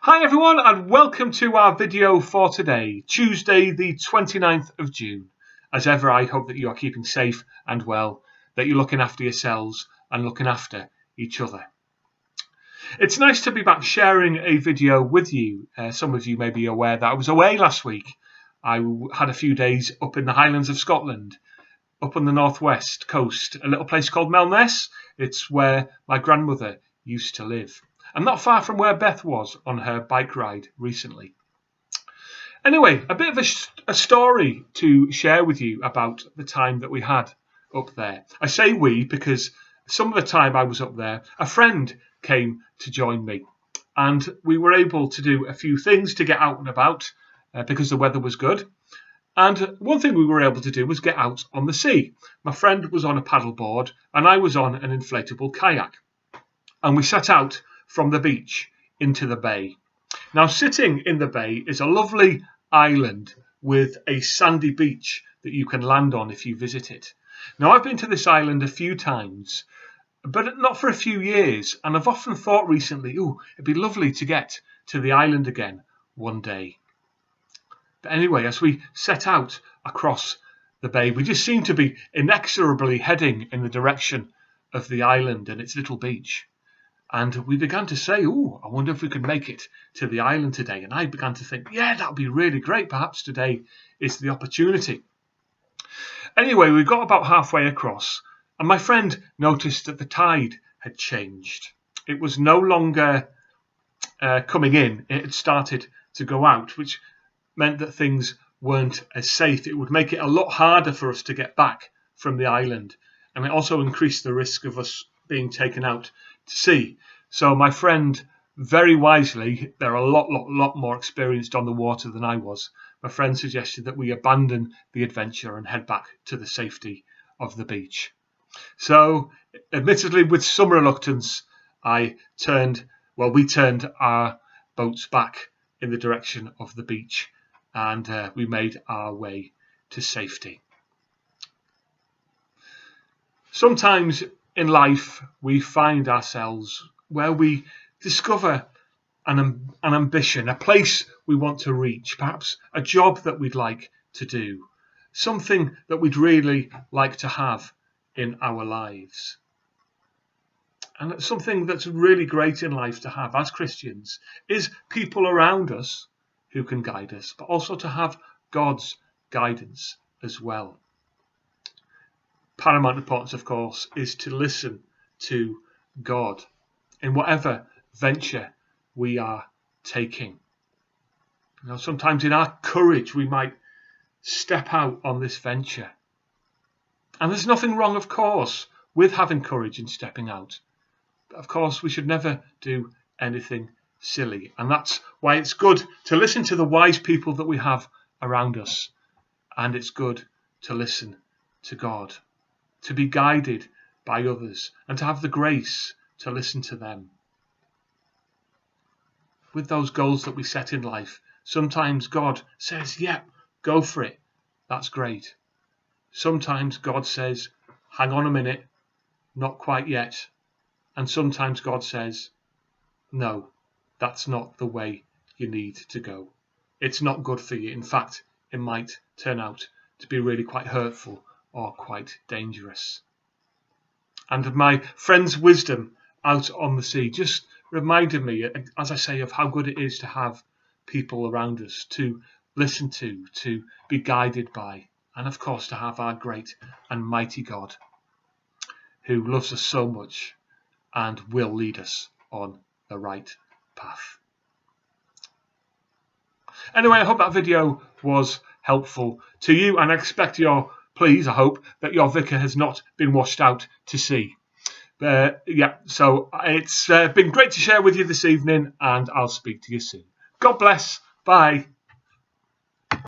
Hi everyone and welcome to our video for today, Tuesday the 29th of June. As ever, I hope that you are keeping safe and well, that you're looking after yourselves and looking after each other. It's nice to be back sharing a video with you. Some of you may be aware that I was away last week. I had a few days up in the Highlands of Scotland, up on the northwest coast, a little place called Melness. It's where my grandmother used to live, and not far from where Beth was on her bike ride recently. Anyway, a bit of a story to share with you about the time that we had up there. I say we because some of the time I was up there, a friend came to join me, and we were able to do a few things to get out and about because the weather was good. And one thing we were able to do was get out on the sea. My friend was on a paddleboard and I was on an inflatable kayak. And we set out from the beach into the bay. Now, sitting in the bay is a lovely island with a sandy beach that you can land on if you visit it. Now, I've been to this island a few times, but not for a few years. And I've often thought recently, it'd be lovely to get to the island again one day. But anyway, as we set out across the bay, we just seemed to be inexorably heading in the direction of the island and its little beach. And we began to say, I wonder if we could make it to the island today. And I began to think, that would be really great. Perhaps today is the opportunity. Anyway, we got about halfway across, and my friend noticed that the tide had changed. It was no longer coming in. It had started to go out, which meant that things weren't as safe. It would make it a lot harder for us to get back from the island. And it also increased the risk of us being taken out to sea. So my friend, very wisely, they're a lot more experienced on the water than I was. My friend suggested that we abandon the adventure and head back to the safety of the beach. So, admittedly, with some reluctance, we turned our boats back in the direction of the beach, and we made our way to safety. Sometimes in life we find ourselves where we discover an ambition, a place we want to reach, perhaps a job that we'd like to do, something that we'd really like to have in our lives. And something that's really great in life to have as Christians is people around us who can guide us, but also to have God's guidance as well. Paramount importance, of course, is to listen to God in whatever venture we are taking. Sometimes in our courage we might step out on this venture. And there's nothing wrong, of course, with having courage and stepping out. But of course, we should never do anything silly. And that's why it's good to listen to the wise people that we have around us. And it's good to listen to God, to be guided by others, and to have the grace to listen to them. With those goals that we set in life, sometimes God says, go for it. That's great. Sometimes God says, hang on a minute, not quite yet. And sometimes God says, no, that's not the way you need to go. It's not good for you. In fact, it might turn out to be really quite hurtful or quite dangerous. And my friend's wisdom out on the sea just reminded me, as I say, of how good it is to have people around us to listen to be guided by, and of course to have our great and mighty God who loves us so much and will lead us on the right path. Anyway, I hope that video was helpful to you, and I expect I hope that your vicar has not been washed out to sea. So it's been great to share with you this evening, and I'll speak to you soon. God bless. Bye.